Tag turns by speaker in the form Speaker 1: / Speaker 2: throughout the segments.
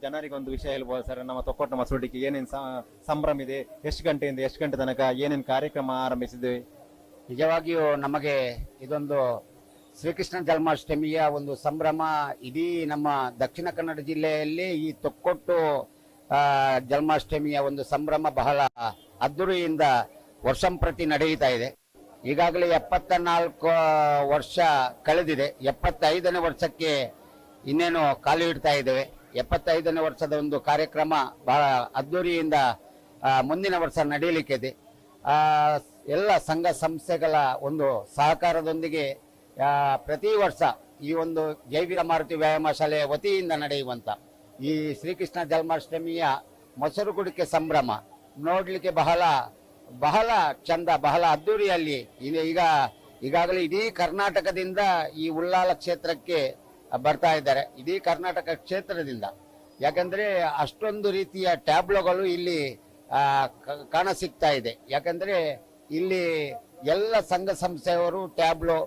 Speaker 1: ಜನರಿಗೆ ಒಂದು ವಿಷಯ ಹೇಳ್ಬೋದು ಸರ್, ನಮ್ಮ ತೊಕ್ಕೊಟ್ಟು ಮಸೂಡಿಗೆ ಏನೇನು ಸಂಭ್ರಮ ಇದೆ, ಎಷ್ಟು ಗಂಟೆಯಿಂದ ಎಷ್ಟು ಗಂಟೆ ತನಕ ಏನೇನು ಕಾರ್ಯಕ್ರಮ ಆರಂಭಿಸಿದ್ವಿ?
Speaker 2: ನಿಜವಾಗಿಯೂ ನಮಗೆ ಇದೊಂದು ಶ್ರೀಕೃಷ್ಣ ಜನ್ಮಾಷ್ಟಮಿಯ ಒಂದು ಸಂಭ್ರಮ. ಇಡೀ ನಮ್ಮ ದಕ್ಷಿಣ ಕನ್ನಡ ಜಿಲ್ಲೆಯಲ್ಲಿ ಈ ತೊಕ್ಕೊಟ್ಟು ಜನ್ಮಾಷ್ಟಮಿಯ ಒಂದು ಸಂಭ್ರಮ ಬಹಳ ಅದ್ದೂರಿಯಿಂದ ವರ್ಷಂಪ್ರತಿ ನಡೆಯುತ್ತಾ ಇದೆ. ಈಗಾಗಲೇ 74 ವರ್ಷ ಕಳೆದಿದೆ. 75ನೇ ವರ್ಷಕ್ಕೆ ಇನ್ನೇನು ಕಾಲು ಇಡ್ತಾ ಇದ್ದೇವೆ. 75ನೇ ವರ್ಷದ ಒಂದು ಕಾರ್ಯಕ್ರಮ ಬಹಳ ಅದ್ದೂರಿಯಿಂದ ಮುಂದಿನ ವರ್ಷ ನಡೆಯಲಿಕ್ಕಿದೆ. ಎಲ್ಲ ಸಂಘ ಸಂಸ್ಥೆಗಳ ಒಂದು ಸಹಕಾರದೊಂದಿಗೆ ಪ್ರತಿ ವರ್ಷ ಈ ಒಂದು ಜೈವಿಕ ಮಾರುತಿ ವ್ಯಾಯಾಮ ಶಾಲೆಯ ವತಿಯಿಂದ ನಡೆಯುವಂತ ಈ ಶ್ರೀಕೃಷ್ಣ ಜನ್ಮಾಷ್ಟಮಿಯ ಮೊಸರು ಕುಡಿಕೆ ಸಂಭ್ರಮ ನೋಡ್ಲಿಕ್ಕೆ ಬಹಳ ಬಹಳ ಚಂದ, ಬಹಳ ಅದ್ದೂರಿಯಲ್ಲಿ ಈಗಾಗಲೇ ಇಡೀ ಕರ್ನಾಟಕದಿಂದ ಈ ಉಳ್ಳಾಲ ಕ್ಷೇತ್ರಕ್ಕೆ ಬರ್ತಾ ಇದ್ದಾರೆ. ಇಡೀ ಕರ್ನಾಟಕ ಕ್ಷೇತ್ರದಿಂದ, ಯಾಕಂದ್ರೆ ಅಷ್ಟೊಂದು ರೀತಿಯ ಟ್ಯಾಬ್ಲೋಗಳು ಇಲ್ಲಿ ಕಾಣ ಸಿಗ್ತಾ ಇದೆ. ಯಾಕಂದ್ರೆ ಇಲ್ಲಿ ಎಲ್ಲ ಸಂಘ ಸಂಸ್ಥೆಯವರು ಟ್ಯಾಬ್ಲೋ,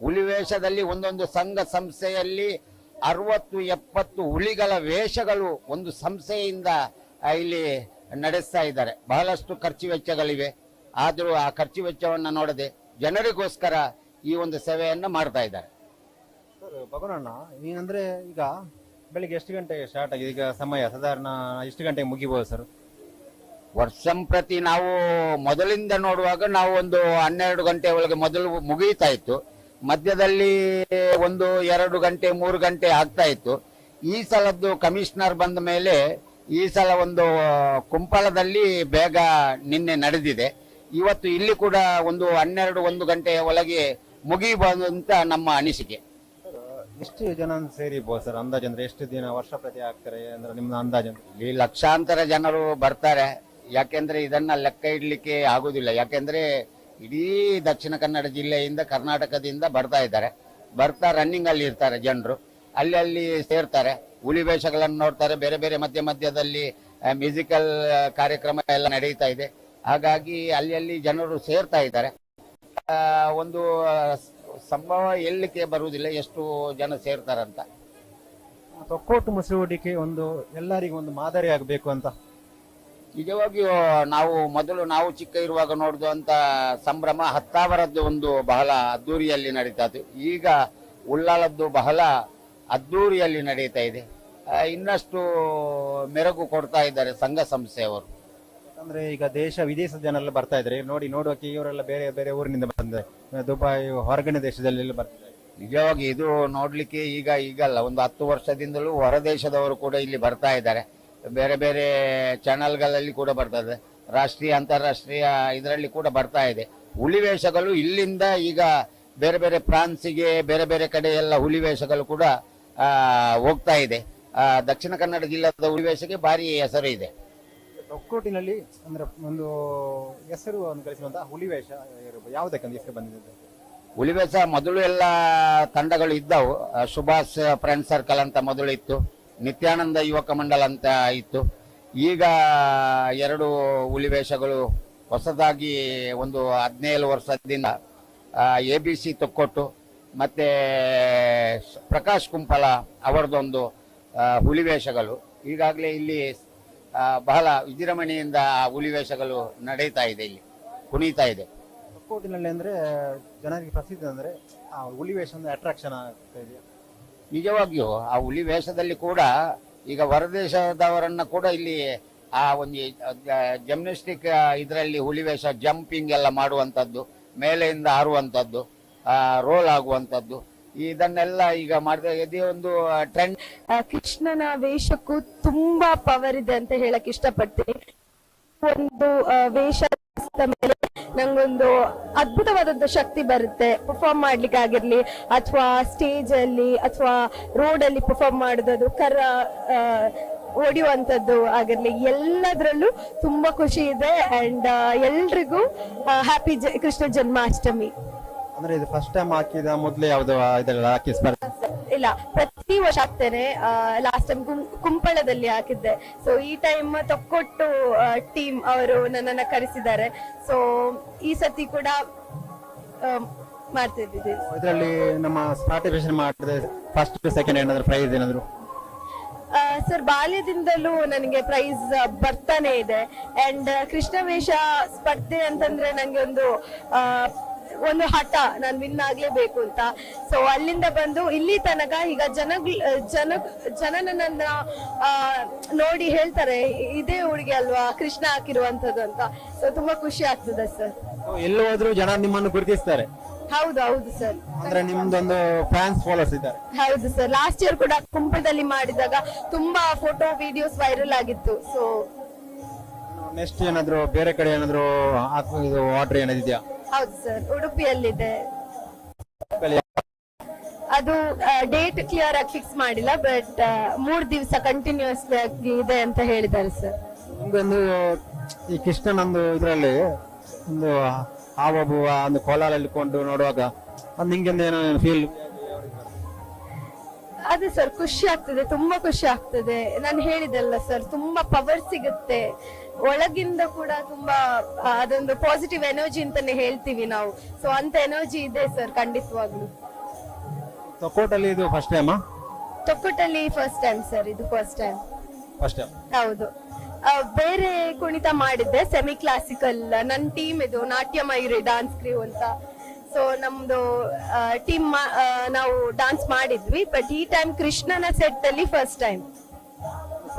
Speaker 2: ಹುಲಿವೇಷದಲ್ಲಿ ಒಂದೊಂದು ಸಂಘ ಸಂಸ್ಥೆಯಲ್ಲಿ 60-70 ಹುಲಿಗಳ ವೇಷಗಳು ಒಂದು ಸಂಸ್ಥೆಯಿಂದ ಇಲ್ಲಿ ನಡೆಸ್ತಾ ಇದ್ದಾರೆ. ಬಹಳಷ್ಟು ಖರ್ಚು ವೆಚ್ಚಗಳಿವೆ. ಆದರೂ ಆ ಖರ್ಚು ವೆಚ್ಚವನ್ನು ನೋಡದೆ ಜನರಿಗೋಸ್ಕರ ಈ ಒಂದು ಸೇವೆಯನ್ನು ಮಾಡ್ತಾ ಇದ್ದಾರೆ.
Speaker 1: ಭಗವನಣ್ಣ, ಏನಂದ್ರೆ ಈಗ ಬೆಳಿಗ್ಗೆ ಎಷ್ಟು ಗಂಟೆಗೆ ಸ್ಟಾರ್ಟ್ ಆಗಿದೆ? ಈಗ ಸಮಯ ಸಾಧಾರಣ ಎಷ್ಟು ಗಂಟೆಗೆ ಮುಗಿಬಹುದು ಸರ್?
Speaker 2: ವರ್ಷಂಪ್ರತಿ ನಾವು ಮೊದಲಿಂದ ನೋಡುವಾಗ ನಾವು ಒಂದು 12 ಗಂಟೆ ಒಳಗೆ ಮೊದಲು ಮುಗಿಯುತ್ತಾ ಇತ್ತು. ಮಧ್ಯದಲ್ಲಿ 1, 2 ಗಂಟೆ 3 ಗಂಟೆ ಆಗ್ತಾ ಇತ್ತು. ಈ ಸಲದ್ದು ಕಮಿಷನರ್ ಬಂದ ಮೇಲೆ ಈ ಸಲ ಒಂದು ಕುಂಪಳದಲ್ಲಿ ಬೇಗ ನಿನ್ನೆ ನಡೆದಿದೆ. ಇವತ್ತು ಇಲ್ಲಿ ಕೂಡ ಒಂದು 12-1 ಗಂಟೆಯ ಒಳಗೆ ಮುಗಿಬಹುದು ಅಂತ ನಮ್ಮ ಅನಿಸಿಕೆ.
Speaker 1: ಎಷ್ಟು ಜನ ಸೇರಿಬಹುದು ಸರ್ ಅಂದಾಜು? ಅಂದ್ರೆ ಎಷ್ಟು ದಿನ ವರ್ಷ ಪ್ರತಿ ಆಗ್ತಾರೆ ಅಂದ್ರೆ ನಿಮ್ಮ ಅಂದಾಜು?
Speaker 2: ಇಲ್ಲಿ ಲಕ್ಷಾಂತರ ಜನರು ಬರ್ತಾರೆ. ಯಾಕೆಂದ್ರೆ ಇದನ್ನ ಲೆಕ್ಕ ಇಡ್ಲಿಕ್ಕೆ ಆಗುದಿಲ್ಲ. ಯಾಕೆಂದ್ರೆ ಇಡೀ ದಕ್ಷಿಣ ಕನ್ನಡ ಜಿಲ್ಲೆಯಿಂದ ಕರ್ನಾಟಕದಿಂದ ಬರ್ತಾ ರನ್ನಿಂಗ್ ಅಲ್ಲಿ ಇರ್ತಾರೆ ಜನರು. ಅಲ್ಲಿ ಸೇರ್ತಾರೆ, ಹುಲಿ ವೇಷಗಳನ್ನು ನೋಡ್ತಾರೆ. ಬೇರೆ ಬೇರೆ ಮಧ್ಯದಲ್ಲಿ ಮ್ಯೂಸಿಕಲ್ ಕಾರ್ಯಕ್ರಮ ಎಲ್ಲ ನಡೀತಾ ಇದೆ. ಹಾಗಾಗಿ ಅಲ್ಲಿ ಜನರು ಸೇರ್ತಾ ಇದ್ದಾರೆ. ಒಂದು ಸಂಭವ ಎಲ್ಲಿಕ್ಕೆ ಬರುವುದಿಲ್ಲ ಎಷ್ಟು ಜನ ಸೇರ್ತಾರಂತ.
Speaker 1: ತೊಕ್ಕೊಟ್ಟು ಮಸೂಡಿಕೆ ಒಂದು ಎಲ್ಲರಿಗೂ ಒಂದು ಮಾದರಿ ಆಗಬೇಕು ಅಂತ
Speaker 2: ನಿಜವಾಗಿಯೂ ನಾವು ಚಿಕ್ಕ ಇರುವಾಗ ನೋಡಿದಂತ ಸಂಭ್ರಮ ಹತ್ತಾವರದ್ದು ಒಂದು ಬಹಳ ಅದ್ದೂರಿಯಲ್ಲಿ ನಡೀತಾ ಇತ್ತು. ಈಗ ಉಳ್ಳಾಲದ್ದು ಬಹಳ ಅದ್ದೂರಿಯಲ್ಲಿ ನಡೀತಾ ಇದೆ. ಇನ್ನಷ್ಟು ಮೆರುಗು ಕೊಡ್ತಾ ಇದ್ದಾರೆ ಸಂಘ ಸಂಸ್ಥೆಯವರು.
Speaker 1: ಅಂದ್ರೆ ಈಗ ದೇಶ ವಿದೇಶದ ಜನೆಲ್ಲ ಬರ್ತಾ ಇದ್ದಾರೆ ನೋಡುವಕ್ಕೆ. ಇವರೆಲ್ಲ ಬೇರೆ ಬೇರೆ ಊರಿನಿಂದ ಬಂದ್ರೆ ದುಬೈ ಹೊರಗಡೆ ದೇಶದಲ್ಲಿ ಬರ್ತಾರೆ.
Speaker 2: ನಿಜವಾಗಿ ಇದು ನೋಡ್ಲಿಕ್ಕೆ ಈಗಲ್ಲ, ಒಂದು 10 ವರ್ಷದಿಂದಲೂ ಹೊರದೇಶದವರು ಕೂಡ ಇಲ್ಲಿ ಬರ್ತಾ ಇದ್ದಾರೆ. ಬೇರೆ ಬೇರೆ ಚಾನೆಲ್ಗಳಲ್ಲಿ ಕೂಡ ಬರ್ತಾ ಇದೆ. ರಾಷ್ಟ್ರೀಯ ಅಂತಾರಾಷ್ಟ್ರೀಯ ಇದರಲ್ಲಿ ಕೂಡ ಬರ್ತಾ ಇದೆ. ಹುಲಿ ವೇಷಗಳು ಇಲ್ಲಿಂದ ಈಗ ಬೇರೆ ಬೇರೆ ಫ್ರಾನ್ಸಿಗೆ ಬೇರೆ ಬೇರೆ ಕಡೆ ಎಲ್ಲ ಹುಲಿ ವೇಷಗಳು ಕೂಡ ಹೋಗ್ತಾ ಇದೆ. ದಕ್ಷಿಣ ಕನ್ನಡ ಜಿಲ್ಲೆಯ ಹುಲಿ ವೇಷಕ್ಕೆ ಭಾರಿ ಹೆಸರು ಇದೆ.
Speaker 1: ತೊಕ್ಕೊಟ್ಟಿನಲ್ಲಿ ಅಂದ್ರೆ ಒಂದು ಹೆಸರು ಅನುಕರಿಸುವಂತಹ ಹುಲಿ ವೇಷ ಯಾವುದಕ್ಕೆ ಹೆಸರು ಬಂದಿದೆ?
Speaker 2: ಹುಲಿ ವೇಷ ಮೊದಲು ಎಲ್ಲ ತಂಡಗಳು ಇದ್ದವು. ಸುಭಾಷ್ ಫ್ರೆಂಡ್ ಸರ್ಕಲ್ ಅಂತ ಮೊದಲು ಇತ್ತು, ನಿತ್ಯಾನಂದ ಯುವಕ ಮಂಡಲ ಅಂತ ಇತ್ತು. ಈಗ 2 ಹುಲಿ ವೇಷಗಳು ಹೊಸದಾಗಿ ಒಂದು 17 ವರ್ಷದಿಂದ ABC ತೊಕ್ಕೊಟ್ಟು ಮತ್ತೆ ಪ್ರಕಾಶ್ ಕುಂಪಲ ಅವರದೊಂದು ಹುಲಿ ವೇಷಗಳು ಈಗಾಗಲೇ ಇಲ್ಲಿ ಬಹಳ ವಿಜೃಂಭಣೆಯಿಂದ ಹುಲಿ ವೇಷಗಳು ನಡೀತಾ ಇದೆ, ಇಲ್ಲಿ ಕುಣಿತಾ ಇದೆ.
Speaker 1: ತೊಕ್ಕೊಟ್ಟಿನಲ್ಲಿ ಅಂದ್ರೆ ಜನರಿಗೆ ಪ್ರಸಿದ್ಧ ಅಂದ್ರೆ ಆ ಹುಲಿ ವೇಷ ಒಂದು ಅಟ್ರಾಕ್ಷನ್ ಆಗ್ತಾ ಇದೆ.
Speaker 2: ನಿಜವಾಗಿಯೂ ಆ ಹುಲಿ ವೇಷದಲ್ಲಿ ಕೂಡ ಈಗ ಹೊರದೇಶದವರನ್ನ ಕೂಡ ಇಲ್ಲಿ ಆ ಒಂದು ಜಿಮ್ನಾಸ್ಟಿಕ್ ಇದರಲ್ಲಿ ಹುಲಿ ವೇಷ ಜಂಪಿಂಗ್ ಎಲ್ಲ ಮಾಡುವಂತದ್ದು, ಮೇಲೆಯಿಂದ ಹಾರುವಂತದ್ದು, ರೋಲ್ ಆಗುವಂತದ್ದು, ಇದನ್ನೆಲ್ಲ ಈಗ ಮಾಡಿದ ಇದೇ ಒಂದು ಟ್ರೆಂಡ್.
Speaker 3: ಕೃಷ್ಣನ ವೇಷಕ್ಕೂ ತುಂಬಾ ಪವರ್ ಇದೆ ಅಂತ ಹೇಳಕ್ ಇಷ್ಟಪಡ್ತೀನಿ. ಒಂದು ವೇಷ ಮೇಲೆ ನಂಗೊಂದು ಅದ್ಭುತವಾದಂತ ಶಕ್ತಿ ಬರುತ್ತೆ. ಪರ್ಫಾರ್ಮ್ ಮಾಡ್ಲಿಕ್ಕೆ ಆಗಿರ್ಲಿ ಅಥವಾ ಸ್ಟೇಜ್ ಅಲ್ಲಿ ಅಥವಾ ರೋಡ್ ಅಲ್ಲಿ ಪರ್ಫಾರ್ಮ್ ಮಾಡೋದು, ಹೊಡಿಯುವಂತದ್ದು ಆಗಿರ್ಲಿ, ಎಲ್ಲದ್ರಲ್ಲೂ ತುಂಬಾ ಖುಷಿ ಇದೆ. ಅಂಡ್ ಎಲ್ರಿಗೂ ಹ್ಯಾಪಿ ಕೃಷ್ಣ ಜನ್ಮಾಷ್ಟಮಿ.
Speaker 1: ಅಂದ್ರೆ ಇದು ಫಸ್ಟ್ ಟೈಮ್ ಹಾಕಿದ ಮೊದಲೇ ಯಾವ್ದು ಇದೆಲ್ಲ ಹಾಕಿ ಸ್ಪರ್ಧೆ?
Speaker 3: ಇಲ್ಲ, ಪ್ರತಿ ವರ್ಷ ಹಾಕ್ತೇನೆ. ಲಾಸ್ಟ್ ಟೈಮ್ ಕುಂಪಳದಲ್ಲಿ ಹಾಕಿದ್ದೆ. ಸೊ ಈ ಟೈಮ್ ತೊಕ್ಕೊಟ್ಟು ಟೀಮ್ ಅವರು ನನ್ನನ್ನ ಕರೆಸಿದ್ದಾರೆ. ಸೊ ಈ ಸತಿ ಕೂಡ ಮಾಡ್ತಿದ್ದೀವಿ.
Speaker 1: ಇದರಲ್ಲಿ ನಮ್ಮ ಪಾರ್ಟಿಸಿಪೇಷನ್ ಮಾಡಿದ್ರೆ ಫಸ್ಟ್ ಸೆಕೆಂಡ್ ಏನಾದ್ರು ಪ್ರೈಸ್ ಏನಾದ್ರು?
Speaker 3: ಸರ್ ಬಾಲ್ಯದಿಂದಲೂ ನನಗೆ ಪ್ರೈಸ್ ಬರ್ತಾನೆ ಇದೆ. ಅಂಡ್ ಕೃಷ್ಣ ವೇಷ ಸ್ಪರ್ಧೆ ಅಂತಂದ್ರೆ ನಂಗೆ ಒಂದು ಹಠ, ನಾನು ವಿನ್ ಆಗ್ಲೇಬೇಕು ಅಂತ. ಸೊ ಅಲ್ಲಿಂದ ಬಂದು ಇಲ್ಲಿ ತನಕ ಈಗ ಜನ ನನ್ನನ್ನ ನೋಡಿ ಹೇಳ್ತಾರೆ ಇದೇ ಹುಡುಗಿ ಅಲ್ವಾ ಕೃಷ್ಣ ಹಾಕಿರುವಂತದ್ದು ಅಂತ. ಸೊ ತುಂಬಾ ಖುಷಿ ಆಗ್ತದೆ ಸರ್.
Speaker 1: ಎಲ್ಲೋ ಹೋದ್ರು ಜನ ನಿಮ್ಮನ್ನು ಗುರುತಿಸ್ತಾರೆ.
Speaker 3: ಹೌದು ಹೌದು ಸರ್.
Speaker 1: ಅಂದ್ರೆ ನಿಮ್ದೊಂದು ಫ್ಯಾನ್ಸ್ ಫಾಲೋವರ್ಸ್ ಇದ್ದಾರೆ.
Speaker 3: ಹೌದು ಸರ್. ಲಾಸ್ಟ್ ಇಯರ್ ಕೂಡ ಕುಂಪದಲ್ಲಿ ಮಾಡಿದಾಗ ತುಂಬಾ ಫೋಟೋ ವಿಡಿಯೋಸ್ ವೈರಲ್ ಆಗಿತ್ತು. ಸೊ
Speaker 1: ನೆಕ್ಸ್ಟ್ ಏನಾದ್ರು ಬೇರೆ ಕಡೆ ಏನಾದ್ರು ಇದು ಆರ್ಡರ್ ಏನಾದಿದ್ಯಾ?
Speaker 3: ಹೌದು ಸರ್, ಉಡುಪಿಯಲ್ಲಿದೆ. ಅದು ಡೇಟ್ ಕ್ಲಿಯರ್ ಆಗಿ ಫಿಕ್ಸ್ ಮಾಡಿಲ್ಲ, ಬಟ್ 3 ದಿವಸ ಕಂಟಿನ್ಯೂಸ್ ಆಗಿ ಇದೆ ಅಂತ ಹೇಳಿದ್ದಾರೆ ಸರ್.
Speaker 1: ನಿಮ್ಗೊಂದು ಈ ಕೃಷ್ಣನೊಂದು ಇದರಲ್ಲಿ ಒಂದು ಹಾವಭೂವ ಒಂದು ಕೋಲಾರಲ್ಲಿ ಕೊಂಡು ನೋಡುವಾಗ ಅದು ನಿಂಗೆ ಏನೋ ಫೀಲ್?
Speaker 3: ಅದು ಸರ್ ಖುಷಿ ಆಗ್ತದೆ, ತುಂಬಾ ಖುಷಿ ಆಗ್ತದೆ. ನಾನು ಹೇಳಿದೆಲ್ಲ ಸರ್, ತುಂಬಾ ಪವರ್ ಸಿಗುತ್ತೆ ಒಳಗಿಂದ ಕೂಡ. ತುಂಬಾ ಅದೊಂದು ಪಾಸಿಟಿವ್ ಎನರ್ಜಿ ಅಂತಾನೆ ಹೇಳ್ತೀವಿ ನಾವು. ಸೊ ಅಂತ ಎನರ್ಜಿ ಇದೆ ಸರ್ ಖಂಡಿತವಾಗ್ಲು.
Speaker 1: ತೊಕ್ಕೋಟಲ್ಲಿ ಇದು ಫಸ್ಟ್ ಟೈಮ್?
Speaker 3: ತೊಕ್ಕೋಟಲ್ಲಿ ಫಸ್ಟ್ ಟೈಮ್ ಸರ್, ಇದು ಫಸ್ಟ್ ಟೈಮ್. ಹೌದು. ಬೇರೆ ಕುಣಿತ ಮಾಡಿದ್ದೆ ಸೆಮಿ ಕ್ಲಾಸಿಕಲ್. ನನ್ನ ಟೀಮ್ ಇದು ನಾಟ್ಯ ಮಯೂರಿ ಡಾನ್ಸ್ ಕ್ರೀವ್ ಅಂತ. ಸೊ ನಮ್ದು ಟೀಮ್ ನಾವು ಡಾನ್ಸ್ ಮಾಡಿದ್ವಿ. ಬಟ್ ಈ ಟೈಮ್ ಕೃಷ್ಣನ ಸೆಟ್ ಅಲ್ಲಿ ಫಸ್ಟ್ ಟೈಮ್.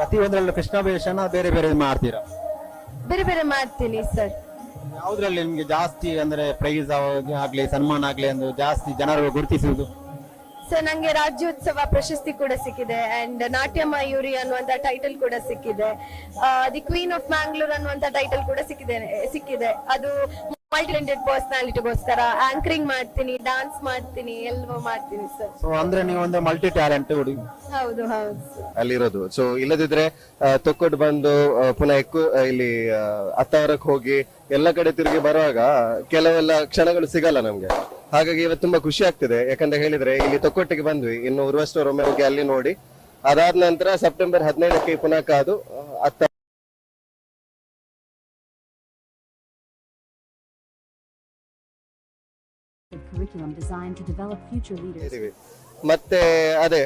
Speaker 1: ಪ್ರತಿಯೊಂದರಲ್ಲೂ ಕೃಷ್ಣ ವೇಷನ ಬೇರೆ ಬೇರೆ ಮಾಡ್ತೀರಾ?
Speaker 3: ಬೇರೆ ಬೇರೆ ಮಾಡ್ತೀನಿ ಸರ್.
Speaker 1: ಯಾವ್ದ್ರಲ್ಲಿ ನಿಮ್ಗೆ ಜಾಸ್ತಿ ಅಂದ್ರೆ ಪ್ರೈಸ್ ಆಗ್ಲಿ ಸನ್ಮಾನ ಆಗ್ಲಿ ಅಂದ್ರೆ ಜಾಸ್ತಿ ಜನರು ಗುರುತಿಸುವುದು?
Speaker 3: ಸರ್ ನಂಗೆ ರಾಜ್ಯೋತ್ಸವ ಪ್ರಶಸ್ತಿ ಕೂಡ ಸಿಕ್ಕಿದೆ. ಅಂಡ್ ನಾಟ್ಯ ಮಯೂರಿ ಅನ್ನುವಂತ ಟೈಟಲ್ ಕೂಡ ಸಿಕ್ಕಿದೆ. ದಿ ಕ್ವೀನ್ ಆಫ್ ಮ್ಯಾಂಗ್ಳೂರ್ ಅನ್ನುವಂತ ಟೈಟಲ್ ಕೂಡ ಸಿಕ್ಕಿದೆ. ಅದು ಮಲ್ಟಿಟೆಂಟೆಡ್ ಪರ್ಸನಾಲಿಟಿಗೋಸ್ಕರ ಆಂಕರಿಂಗ್ ಮಾಡ್ತೀನಿ, ಡಾನ್ಸ್ ಮಾಡ್ತೀನಿ, ಎಲ್ಲವೂ ಮಾಡ್ತೀನಿ ಸರ್.
Speaker 1: ಸೊ ಅಂದ್ರೆ ನೀವು ಒಂದು ಮಲ್ಟಿ ಟ್ಯಾಲೆಂಟ್ ಹುಡುಗಿ.
Speaker 3: ಹೌದು ಹೌದು
Speaker 4: ಅಲ್ಲಿರೋದು. ಸೊ ಇಲ್ಲದಿದ್ರೆ ತೊಕ್ಕೊಟ್ಟು ಬಂದು ಪುನಃ ಇಲ್ಲಿ ಅತ್ತಾವರಕ್ಕೆ ಹೋಗಿ ಎಲ್ಲ ಕಡೆ ತಿರುಗಿ ಬರುವಾಗ ಕೆಲವೆಲ್ಲ ಕ್ಷಣಗಳು ಸಿಗಲ್ಲ ನಮ್ಗೆ. ಹಾಗಾಗಿ ಇವತ್ತು ತುಂಬಾ ಖುಷಿ ಆಗ್ತಿದೆ. ಯಾಕಂತ ಹೇಳಿದ್ರೆ ಇಲ್ಲಿ ತೊಕ್ಕೊಟ್ಟಿಗೆ ಬಂದ್ವಿ, ಇನ್ನು ಉರ್ವಸ್ಟೋರ್ ಒಮ್ಮೆ ಹೋಗಿ ಅಲ್ಲಿ ನೋಡಿ, ಅದಾದ ನಂತರ ಸೆಪ್ಟೆಂಬರ್ 15ಕ್ಕೆ ಪುನಃ ಕಾದು ಮತ್ತೆ ಅದೇ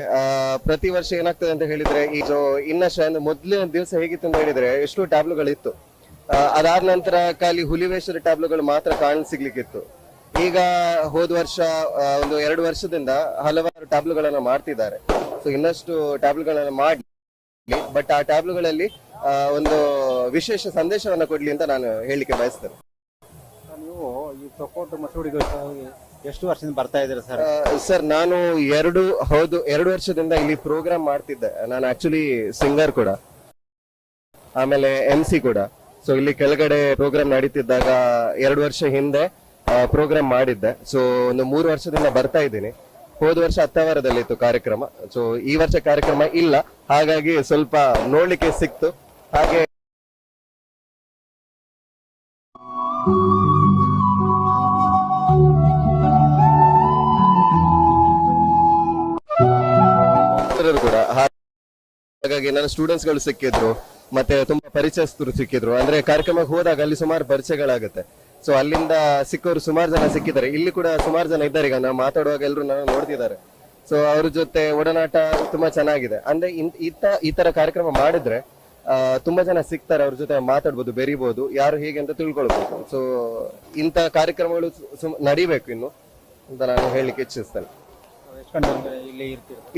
Speaker 4: ಪ್ರತಿ ವರ್ಷ ಏನಾಗ್ತದೆ ಅಂತ ಹೇಳಿದ್ರೆ ಈಗ ಇನ್ನಷ್ಟು ಅಂದ್ರೆ ಮೊದಲಿನ ದಿವಸ ಹೇಗಿತ್ತು ಅಂತ ಹೇಳಿದ್ರೆ ಎಷ್ಟು ಟ್ಯಾಬ್ಲುಗಳಿತ್ತು. ಅದಾದ ನಂತರ ಖಾಲಿ ಹುಲಿವೇಷದ ಟ್ಯಾಬ್ಲುಗಳು ಮಾತ್ರ ಕಾಣ ಸಿಗ್ಲಿಕ್ಕಿತ್ತು. ಈಗ ಹೋದ ವರ್ಷ ಒಂದು 2 ವರ್ಷದಿಂದ ಹಲವಾರು ಟ್ಯಾಬ್ಲುಗಳನ್ನ ಮಾಡ್ತಿದ್ದಾರೆ. ಸೊ ಇನ್ನಷ್ಟು ಟ್ಯಾಬ್ಲುಗಳನ್ನ ಮಾಡಿ, ಬಟ್ ಆ ಟ್ಯಾಬ್ಲುಗಳಲ್ಲಿ ಒಂದು ವಿಶೇಷ ಸಂದೇಶವನ್ನ ಕೊಡ್ಲಿ ಅಂತ ನಾನು ಹೇಳಿಕೆ ಬಯಸ್ತೇನೆ.
Speaker 1: ನೀವು ಈ ತೊಕ್ಕೋಟು ಮಸೂಡಿಗೆ ಎಷ್ಟು ವರ್ಷದಿಂದ ಬರ್ತಾ ಇದ್ದೀರಾ ಸರ್?
Speaker 4: ಸರ್ ನಾನು 2 ವರ್ಷದಿಂದ ಇಲ್ಲಿ ಪ್ರೋಗ್ರಾಮ್ ಮಾಡ್ತಿದ್ದೆ. ನಾನು ಆಕ್ಚುಲಿ ಸಿಂಗರ್ ಕೂಡ, ಆಮೇಲೆ MC ಕೂಡ. ಸೊ ಇಲ್ಲಿ ಕೆಳಗಡೆ ಪ್ರೋಗ್ರಾಮ್ ನಡೀತಿದ್ದಾಗ 2 ವರ್ಷ ಹಿಂದೆ ಪ್ರೋಗ್ರಾಮ್ ಮಾಡಿದ್ದೆ. ಸೊ ಒಂದು 3 ವರ್ಷದಿಂದ ಬರ್ತಾ ಇದ್ದೀನಿ. ಹೋದ ವರ್ಷ ಅತ್ತಾವರದಲ್ಲಿತ್ತು ಕಾರ್ಯಕ್ರಮ. ಸೊ ಈ ವರ್ಷ ಕಾರ್ಯಕ್ರಮ ಇಲ್ಲ, ಹಾಗಾಗಿ ಸ್ವಲ್ಪ ನೋಡ್ಲಿಕ್ಕೆ ಸಿಕ್ತು. ಹಾಗೆ ಕೂಡ, ಹಾಗಾಗಿ ನನ್ನ ಸ್ಟೂಡೆಂಟ್ಸ್ ಗಳು ಸಿಕ್ಕಿದ್ರು, ಮತ್ತೆ ತುಂಬಾ ಪರಿಚಯಸ್ಥರು ಸಿಕ್ಕಿದ್ರು. ಅಂದ್ರೆ ಕಾರ್ಯಕ್ರಮಕ್ಕೆ ಹೋದಾಗ ಅಲ್ಲಿ ಸುಮಾರು ಪರಿಚಯಗಳಾಗುತ್ತೆ. ಸೊ ಅಲ್ಲಿಂದ ಸಿಕ್ಕವರು ಸುಮಾರು ಜನ ಸಿಕ್ಕಿದ್ದಾರೆ. ಇಲ್ಲಿ ಕೂಡ ಸುಮಾರು ಜನ ಇದ್ದಾರೆ. ಈಗ ನಾವು ಮಾತಾಡುವಾಗ ಎಲ್ಲರೂ ನನ್ನ ನೋಡ್ತಿದ್ದಾರೆ. ಸೊ ಅವ್ರ ಜೊತೆ ಒಡನಾಟ ತುಂಬಾ ಚೆನ್ನಾಗಿದೆ. ಅಂದ್ರೆ ಈ ತರ ಕಾರ್ಯಕ್ರಮ ಮಾಡಿದ್ರೆ ತುಂಬಾ ಜನ ಸಿಗ್ತಾರೆ, ಅವ್ರ ಜೊತೆ ಮಾತಾಡ್ಬೋದು, ಬೆರಿಬಹುದು, ಯಾರು ಹೇಗೆ ಅಂತ ತಿಳ್ಕೊಳ್ಬಹುದು. ಸೊ ಇಂತ ಕಾರ್ಯಕ್ರಮಗಳು ನಡಿಬೇಕು ಇನ್ನು ಅಂತ ನಾನು ಹೇಳಲಿಕ್ಕೆ ಇಚ್ಛಿಸ್ತೇನೆ.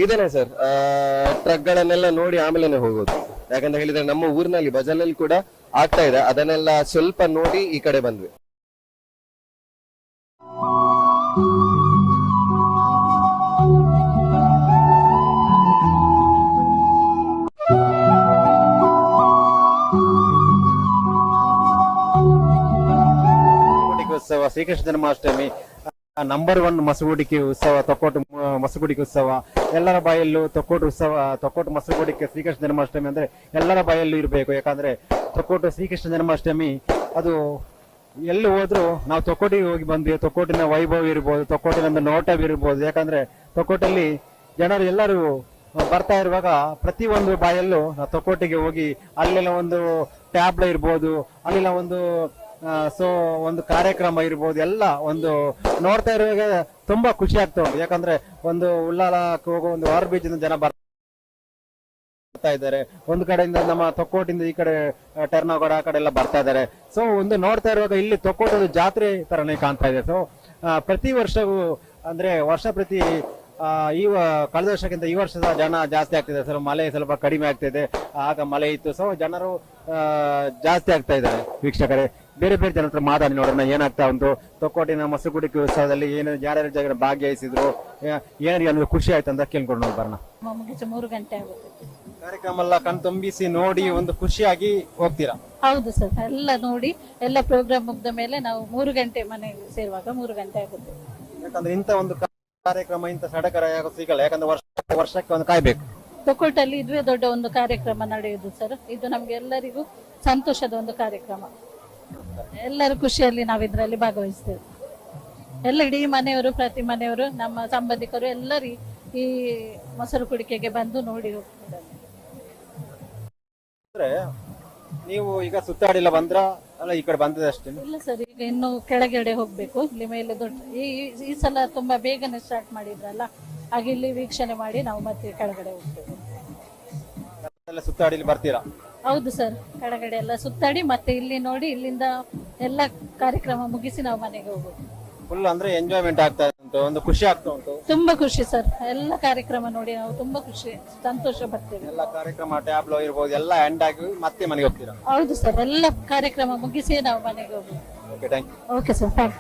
Speaker 4: ಇದೇನೆ ಸರ್, ಟ್ರಕ್ ಗಳನ್ನೆಲ್ಲ ನೋಡಿ ಆಮೇಲೆ ಹೋಗೋದು. ಯಾಕಂತ ಹೇಳಿದ್ರೆ ನಮ್ಮ ಊರಿನಲ್ಲಿ ಬಜಲಲ್ಲಿ ಕೂಡ ಆಗ್ತಾ ಇದೆ, ಅದನ್ನೆಲ್ಲ ಸ್ವಲ್ಪ ನೋಡಿ ಈ ಕಡೆ ಬಂದ್ವಿ.
Speaker 1: ಉತ್ಸವ, ಶ್ರೀಕೃಷ್ಣ ಜನ್ಮಾಷ್ಟಮಿ, ನಂಬರ್ 1 ಮಸಗುಡಿಕೆ ಉತ್ಸವ, ತೊಕ್ಕೋಟು ಮಸಗುಡಿಕೆ ಉತ್ಸವ, ಎಲ್ಲರ ಬಾಯಲ್ಲೂ ತೊಕ್ಕೋಟು ಉತ್ಸವ, ತೊಕ್ಕೋಟು ಮಸಗುಡಿಕೆ, ಶ್ರೀಕೃಷ್ಣ ಜನ್ಮಾಷ್ಟಮಿ ಅಂದ್ರೆ ಎಲ್ಲರ ಬಾಯಲ್ಲೂ ಇರಬೇಕು. ಯಾಕಂದ್ರೆ ತೊಕ್ಕೋಟು ಶ್ರೀಕೃಷ್ಣ ಜನ್ಮಾಷ್ಟಮಿ ಅದು ಎಲ್ಲಿ ಹೋದ್ರು ನಾವು ತೊಕ್ಕೋಟಿಗೆ ಹೋಗಿ ಬಂದ್ವಿ. ತೊಕ್ಕೋಟಿನ ವೈಭವ ಇರ್ಬೋದು, ತೊಕ್ಕೋಟಿನ ಒಂದು ನೋಟವಿರ್ಬೋದು. ಯಾಕಂದ್ರೆ ತೊಕ್ಕೋಟಲ್ಲಿ ಜನರು ಎಲ್ಲರೂ ಬರ್ತಾ ಇರುವಾಗ ಪ್ರತಿಯೊಂದು ಬಾಯಲ್ಲೂ ನಾವು ತೊಕ್ಕೋಟಿಗೆ ಹೋಗಿ ಅಲ್ಲೆಲ್ಲ ಒಂದು ಟ್ಯಾಬ್ಲ ಇರ್ಬೋದು, ಅಲ್ಲೆಲ್ಲ ಒಂದು ಒಂದು ಕಾರ್ಯಕ್ರಮ ಇರ್ಬೋದು, ಎಲ್ಲ ಒಂದು ನೋಡ್ತಾ ಇರುವಾಗ ತುಂಬಾ ಖುಷಿ ಆಗ್ತಾ ಉಂಟು. ಯಾಕಂದ್ರೆ ಒಂದು ಉಳ್ಳಾಲಕ್ಕೆ ಹೋಗೋ ಒಂದು ಹೊರ ಬೀಚದಿಂದ ಜನ ಬರ್ತಾ ಬರ್ತಾ ಇದ್ದಾರೆ. ಒಂದು ಕಡೆಯಿಂದ ನಮ್ಮ ತೊಕ್ಕೋಟಿಂದ ಈ ಕಡೆ ಟರ್ನಗೋಡ ಆ ಕಡೆ ಎಲ್ಲ ಬರ್ತಾ ಇದ್ದಾರೆ. ಸೊ ಒಂದು ನೋಡ್ತಾ ಇರುವಾಗ ಇಲ್ಲಿ ತೊಕ್ಕೋಟದ ಜಾತ್ರೆ ತರನೇ ಕಾಣ್ತಾ ಇದೆ. ಸೊ ಪ್ರತಿ ವರ್ಷವೂ ಅಂದ್ರೆ ವರ್ಷ ಪ್ರತಿ ಕಳೆದ ವರ್ಷಕ್ಕಿಂತ ಈ ವರ್ಷದ ಜನ ಜಾಸ್ತಿ ಆಗ್ತಿದೆ ಸರ್. ಮಳೆ ಸ್ವಲ್ಪ ಕಡಿಮೆ ಆಗ್ತಿದೆ, ಆಗ ಮಳೆ ಇತ್ತು. ಸೊ ಜನರು ಜಾಸ್ತಿ ಆಗ್ತಾ ಇದ್ದಾರೆ. ವೀಕ್ಷಕರೇ, ಬೇರೆ ಬೇರೆ ಜನರ ಹತ್ರ ಮಾತಾಡಿ ನೋಡೋಣ ಏನಾಗ್ತಾ ಉಂಟು. ತೊಕ್ಕೋಟಿನ ಮಸುಗುಡಿಕೆ ಉತ್ಸವದಲ್ಲಿ ಏನು ಯಾರ್ಯಾರ ಜಾಗ ಭಾಗಿಯಾಗಿಸಿದ್ರು, ಏನಾದ್ರು ಖುಷಿ ಆಯ್ತು ಅಂತ ಕೇಳ್ಕೊಂಡು ಬರೋಣ.
Speaker 5: ಮುಗಿಸಿ 3 ಗಂಟೆ ಆಗುತ್ತೆ.
Speaker 1: ಕಾರ್ಯಕ್ರಮ ಎಲ್ಲ ಕಣ್ತುಂಬಿಸಿ ನೋಡಿ ಒಂದು ಖುಷಿಯಾಗಿ ಹೋಗ್ತೀರಾ?
Speaker 5: ಹೌದು ಸರ್, ಎಲ್ಲ ನೋಡಿ ಎಲ್ಲ ಪ್ರೋಗ್ರಾಮ್ ಮುಗ್ದ ಮೇಲೆ ನಾವು 3 ಗಂಟೆ ಮನೆಗೆ ಸೇರುವಾಗ 3 ಗಂಟೆ ಆಗುತ್ತೆ.
Speaker 1: ಯಾಕಂದ್ರೆ ಇಂತ ಒಂದು ಕಾರ್ಯಕ್ರಮ ಇಂತ ಸಡಗರ ಸಿಗಲ್ಲ. ಯಾಕಂದ್ರೆ ವರ್ಷಕ್ಕೆ ಒಂದು ಕಾಯ್ಬೇಕು.
Speaker 5: ತೊಕ್ಕೋಟಲ್ಲಿ ಇದುವೇ ದೊಡ್ಡ ಒಂದು ಕಾರ್ಯಕ್ರಮ ನಡೆಯುವುದು ಸರ್. ಇದು ನಮ್ಗೆ ಎಲ್ಲರಿಗೂ ಸಂತೋಷದ ಒಂದು ಕಾರ್ಯಕ್ರಮ. ಎಲ್ಲರೂ ಖುಷಿಯಲ್ಲಿ ನಾವು ಇದರಲ್ಲಿ ಭಾಗವಹಿಸ್ತೇವೆ. ಎಲ್ಲ ಇಡೀ ಮನೆಯವರು, ಪ್ರತಿ ಮನೆಯವರು, ನಮ್ಮ ಸಂಬಂಧಿಕರು ಎಲ್ಲರೂ ಈ ಮೊಸರು ಕುಡಿಕೆಗೆ ಬಂದು ನೋಡಿ ಹೋಗ್ತಿದ್ದಾರೆ.
Speaker 1: ಅಂದ್ರೆ ನೀವು ಈಗ ಸುತ್ತಾಡಿಲ್ಲ ಬಂದ್ರ ಅಲ್ಲ, ಈ ಕಡೆ ಬಂದದ ಅಷ್ಟೇ?
Speaker 5: ಇಲ್ಲ ಸರ್, ಈಗ ಇನ್ನು ಕೆಳಗಡೆ ಹೋಗ್ಬೇಕು. ಇಲ್ಲಿ ಮೇಲೆ ದೊಡ್ಡ ಈ ಸಲ ತುಂಬಾ ಬೇಗನೆ ಸ್ಟಾರ್ಟ್ ಮಾಡಿದ್ರಲ್ಲ, ಹಾಗೆ ಇಲ್ಲಿ ವೀಕ್ಷಣೆ ಮಾಡಿ ನಾವು ಮತ್ತೆ ಕೆಳಗಡೆ ಹೋಗ್ತೇವೆ.
Speaker 1: ಸುತ್ತಾಡಿ ಬರ್ತೀರಾ?
Speaker 5: ಹೌದು ಸರ್, ಕೆಳಗಡೆ ಎಲ್ಲ ಸುತ್ತಾಡಿ ಮತ್ತೆ ಇಲ್ಲಿ ನೋಡಿ ಇಲ್ಲಿಂದ ಎಲ್ಲ ಕಾರ್ಯಕ್ರಮ ಮುಗಿಸಿ ನಾವು ಮನೆಗೆ ಹೋಗೋದು.
Speaker 1: ಫುಲ್ ಅಂದ್ರೆ ಎಂಜಾಯ್ಮೆಂಟ್ ಆಗ್ತಾ ಉಂಟು, ಒಂದು ಖುಷಿ ಆಗ್ತಾ ಉಂಟು.
Speaker 5: ತುಂಬಾ ಖುಷಿ ಸರ್, ಎಲ್ಲ ಕಾರ್ಯಕ್ರಮ ನೋಡಿ ನಾವು ತುಂಬಾ ಖುಷಿ ಸಂತೋಷ ಪಡ್ತೇವೆ.
Speaker 1: ಎಲ್ಲ ಕಾರ್ಯಕ್ರಮ ಟ್ಯಾಬ್ಲೋ ಇರ್ಬೋದು ಎಲ್ಲ ಎಂಡ್ ಆಗಿ ಮತ್ತೆ ಮನೆಗೆ ಹೋಗ್ತೀರಾ?
Speaker 5: ಹೌದು ಸರ್, ಎಲ್ಲ ಕಾರ್ಯಕ್ರಮ ಮುಗಿಸಿ ನಾವು ಮನೆಗೆ ಹೋಗೋದು.
Speaker 1: Okay, thank you.
Speaker 5: Okay sir, thank you.